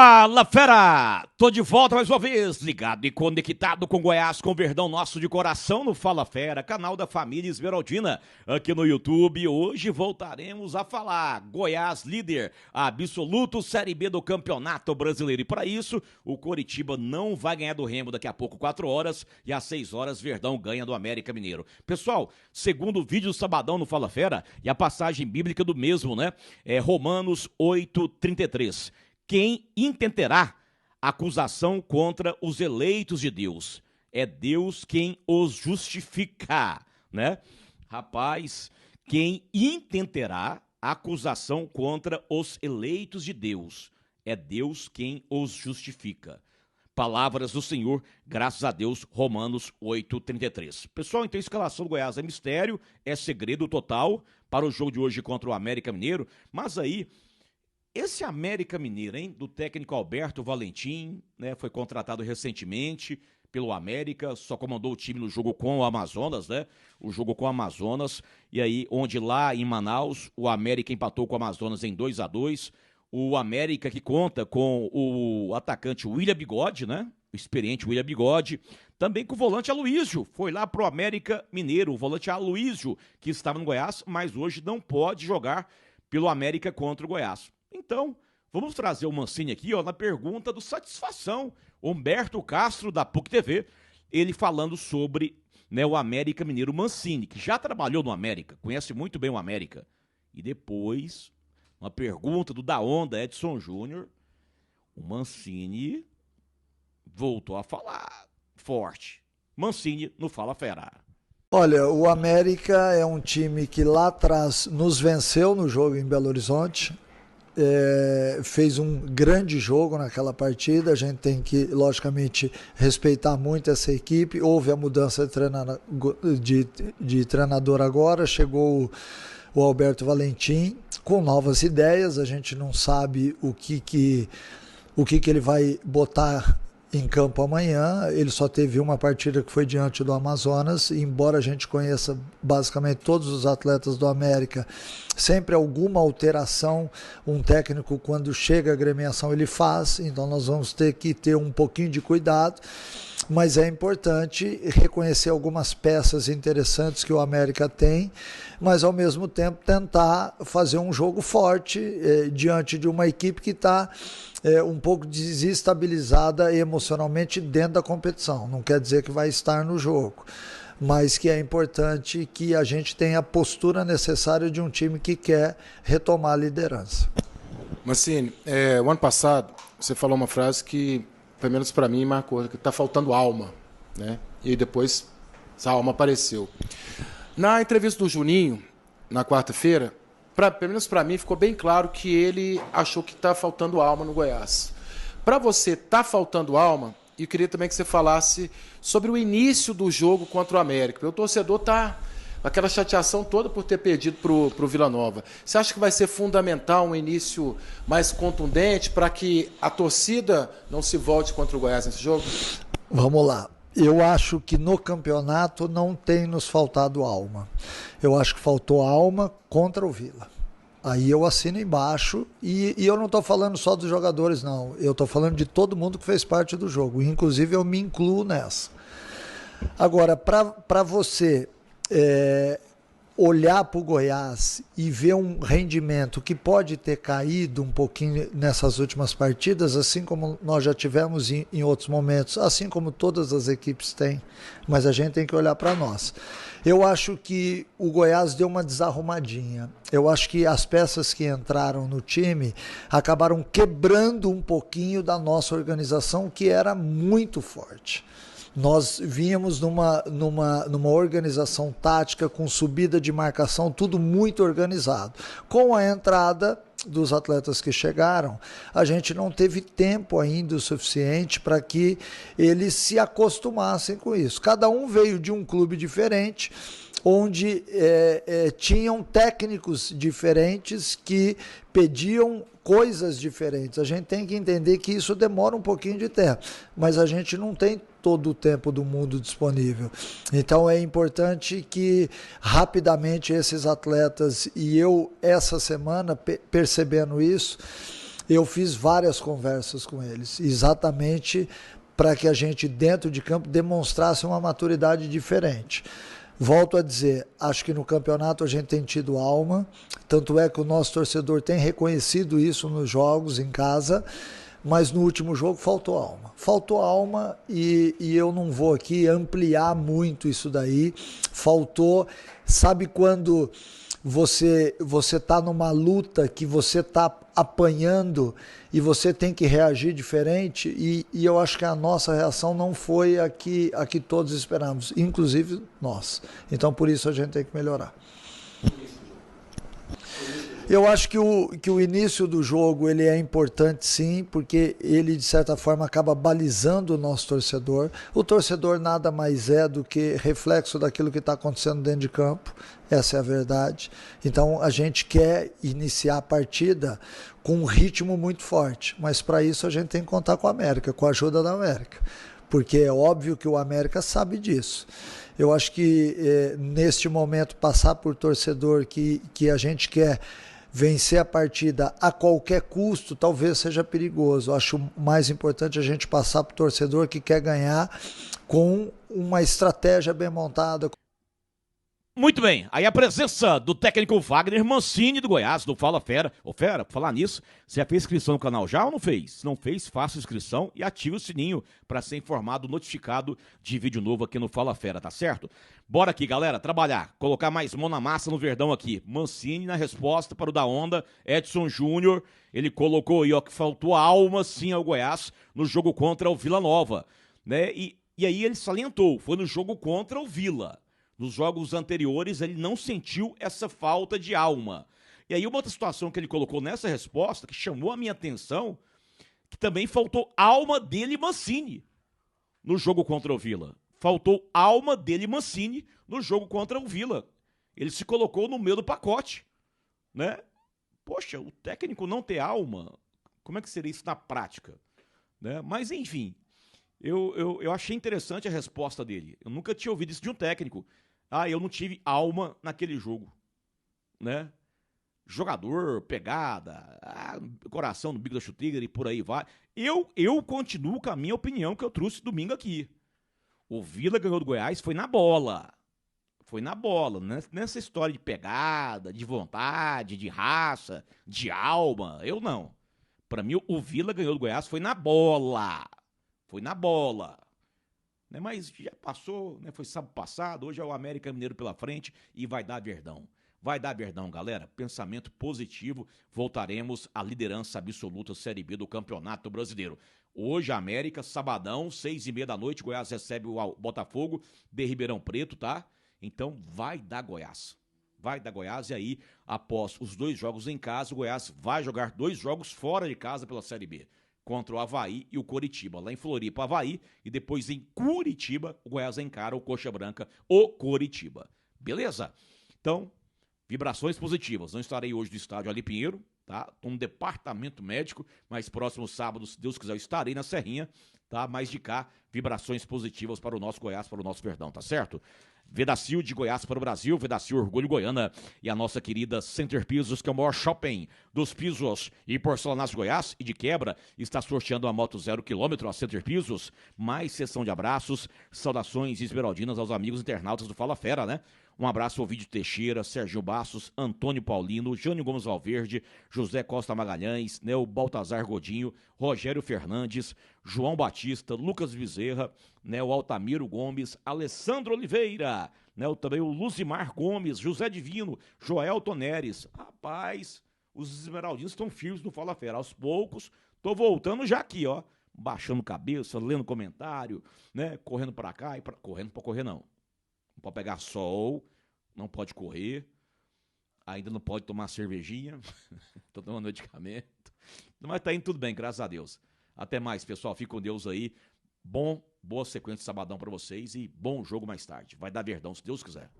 Fala, fera! Tô de volta mais uma vez, ligado e conectado com Goiás, com Verdão nosso de coração no Fala Fera, canal da família Esmeraldina, aqui no YouTube. Hoje voltaremos a falar Goiás líder absoluto Série B do Campeonato Brasileiro. E para isso, o Coritiba não vai ganhar do Remo daqui a pouco, 4 horas, e às 6 horas, Verdão ganha do América Mineiro. Pessoal, segundo o vídeo do Sabadão no Fala Fera, e a passagem bíblica do mesmo, né? É Romanos 8:33. Quem intentará acusação contra os eleitos de Deus? É Deus quem os justifica, né? Rapaz, quem intentará acusação contra os eleitos de Deus? É Deus quem os justifica. Palavras do Senhor, graças a Deus, Romanos 8:33. Pessoal, então a escalação do Goiás é mistério, é segredo total para o jogo de hoje contra o América Mineiro, mas aí esse América Mineiro, hein, do técnico Alberto Valentim, né, foi contratado recentemente pelo América, só comandou o time no jogo com o Amazonas, né, o jogo com o Amazonas, e aí onde lá em Manaus o América empatou com o Amazonas em 2-2, o América que conta com o atacante William Bigode, né, o experiente William Bigode, também com o volante Aloísio, foi lá pro América Mineiro, o volante Aloísio, que estava no Goiás, mas hoje não pode jogar pelo América contra o Goiás. Então, vamos trazer o Mancini aqui, ó, na pergunta do Satisfação. Humberto Castro, da PUC TV, ele falando sobre, né, o América Mineiro. Mancini, que já trabalhou no América, conhece muito bem o América. E depois, uma pergunta do Da Onda, Edson Júnior, o Mancini voltou a falar forte. Mancini no Fala Fera. Olha, o América é um time que lá atrás nos venceu no jogo em Belo Horizonte. Fez um grande jogo naquela partida. A gente tem que, logicamente, respeitar muito essa equipe. Houve a mudança de treinador agora, chegou o Alberto Valentim com novas ideias. A gente não sabe o que ele vai botar em campo amanhã. Ele só teve uma partida que foi diante do Amazonas, e embora a gente conheça basicamente todos os atletas do América, sempre alguma alteração um técnico, quando chega a agremiação, ele faz, então nós vamos ter que ter um pouquinho de cuidado, mas é importante reconhecer algumas peças interessantes que o América tem, mas ao mesmo tempo tentar fazer um jogo forte diante de uma equipe que está um pouco desestabilizada emocionalmente dentro da competição. Não quer dizer que vai estar no jogo, mas que é importante que a gente tenha a postura necessária de um time que quer retomar a liderança. Mancini, o ano passado você falou uma frase que, pelo menos para mim, marcou, que está faltando alma, né? E depois essa alma apareceu. Na entrevista do Juninho, na quarta-feira, pelo menos para mim, ficou bem claro que ele achou que está faltando alma no Goiás. Para você, está faltando alma? E eu queria também que você falasse sobre o início do jogo contra o América. Porque o torcedor está com aquela chateação toda por ter perdido para o Vila Nova. Você acha que vai ser fundamental um início mais contundente para que a torcida não se volte contra o Goiás nesse jogo? Vamos lá. Eu acho que no campeonato não tem nos faltado alma. Eu acho que faltou alma contra o Vila. Aí eu assino embaixo, e eu não estou falando só dos jogadores, não. Eu estou falando de todo mundo que fez parte do jogo. Inclusive eu me incluo nessa. Agora, para você olhar para o Goiás e ver um rendimento que pode ter caído um pouquinho nessas últimas partidas, assim como nós já tivemos em outros momentos, assim como todas as equipes têm, mas a gente tem que olhar para nós. Eu acho que o Goiás deu uma desarrumadinha. Eu acho que as peças que entraram no time acabaram quebrando um pouquinho da nossa organização, que era muito forte. Nós vínhamos numa organização tática, com subida de marcação, tudo muito organizado. Com a entrada dos atletas que chegaram, a gente não teve tempo ainda o suficiente para que eles se acostumassem com isso. Cada um veio de um clube diferente, onde tinham técnicos diferentes que pediam coisas diferentes. A gente tem que entender que isso demora um pouquinho de tempo, mas a gente não tem todo o tempo do mundo disponível. Então é importante que rapidamente esses atletas, e eu essa semana percebendo isso, Eu fiz várias conversas com eles, exatamente para que a gente, dentro de campo, demonstrasse uma maturidade diferente. Volto a dizer, acho que no campeonato a gente tem tido alma, tanto é que o nosso torcedor tem reconhecido isso nos jogos em casa, mas no último jogo faltou alma. Faltou alma e eu não vou aqui ampliar muito isso daí. Faltou, sabe quando você está numa luta que você está apanhando e você tem que reagir diferente e eu acho que a nossa reação não foi a que todos esperamos, inclusive nós. Então por isso a gente tem que melhorar. Eu acho que o início do jogo ele é importante sim, porque ele de certa forma acaba balizando o nosso torcedor. O torcedor nada mais é do que reflexo daquilo que está acontecendo dentro de campo, essa é a verdade. Então a gente quer iniciar a partida com um ritmo muito forte, mas para isso a gente tem que contar com a América, com a ajuda da América, porque é óbvio que o América sabe disso. Eu acho que neste momento passar por torcedor que a gente quer vencer a partida a qualquer custo talvez seja perigoso. Acho mais importante a gente passar para o torcedor que quer ganhar com uma estratégia bem montada. Muito bem, aí a presença do técnico Wagner Mancini do Goiás, do Fala Fera. Ô Fera, por falar nisso, você já fez inscrição no canal já ou não fez? Se não fez, faça inscrição e ative o sininho para ser informado, notificado de vídeo novo aqui no Fala Fera, tá certo? Bora aqui, galera, trabalhar, colocar mais mão na massa no Verdão aqui. Mancini na resposta para o da Onda, Edson Júnior, ele colocou aí, ó, que faltou alma sim ao Goiás no jogo contra o Vila Nova, né? E aí ele salientou, foi no jogo contra o Vila. Nos jogos anteriores, ele não sentiu essa falta de alma. E aí, uma outra situação que ele colocou nessa resposta, que chamou a minha atenção, que também faltou alma dele Mancini no jogo contra o Vila. Faltou alma dele Mancini no jogo contra o Vila. Ele se colocou no meio do pacote, né? Poxa, o técnico não ter alma, como é que seria isso na prática? Né? Mas, enfim, eu achei interessante a resposta dele. Eu nunca tinha ouvido isso de um técnico. Ah, eu não tive alma naquele jogo, né? Jogador, pegada, coração no bico da chuteira e por aí vai. Eu continuo com a minha opinião que eu trouxe domingo aqui. O Vila ganhou do Goiás, foi na bola. Foi na bola, nessa história de pegada, de vontade, de raça, de alma. Eu não. Pra mim, o Vila ganhou do Goiás, foi na bola. Foi na bola. Né, mas já passou, né, foi sábado passado, hoje é o América Mineiro pela frente e vai dar Verdão. Vai dar Verdão, galera. Pensamento positivo, voltaremos à liderança absoluta Série B do Campeonato Brasileiro. Hoje, América, sabadão, 6h30 da noite, Goiás recebe o Botafogo de Ribeirão Preto, tá? Então, vai dar Goiás. Vai dar Goiás e aí, após os 2 jogos em casa, o Goiás vai jogar 2 jogos fora de casa pela Série B. Contra o Avaí e o Coritiba. Lá em Floripa, Avaí, e depois em Curitiba, o Goiás encara o Coxa Branca, o Coritiba. Beleza? Então, vibrações positivas. Não estarei hoje no estádio Ali Pinheiro, tá? Tô no departamento médico, mas próximo sábado, se Deus quiser, eu estarei na Serrinha, tá? Mas de cá, vibrações positivas para o nosso Goiás, para o nosso Verdão, tá certo? Vedacil de Goiás para o Brasil, Vedacil Orgulho Goiana e a nossa querida Center Pisos, que é o maior shopping dos pisos e porcelanatos Goiás e de quebra, está sorteando uma moto 0 km, a Center Pisos, mais sessão de abraços, saudações esmeraldinas aos amigos internautas do Fala Fera, né? Um abraço ao Ovidio Teixeira, Serginho Bastos, Antônio Paulino, Jânio Gomes Valverde, José Costa Magalhães, né, o Baltazar Godinho, Rogério Fernandes, João Batista, Lucas Bezerra, né, o Altamiro Gomes, Alessandro Oliveira, né, também o Luzimar Gomes, José Divino, Joel Toneres. Rapaz, os esmeraldinos estão firmes no Fala Fera. Aos poucos, tô voltando já aqui, ó, baixando cabeça, lendo comentário, né, correndo pra cá e correndo pra correr não. Não pode pegar sol, não pode correr, ainda não pode tomar cervejinha, tô tomando medicamento, mas tá indo tudo bem, graças a Deus. Até mais, pessoal, fique com Deus aí, boa sequência de sabadão pra vocês e bom jogo mais tarde. Vai dar Verdão, se Deus quiser.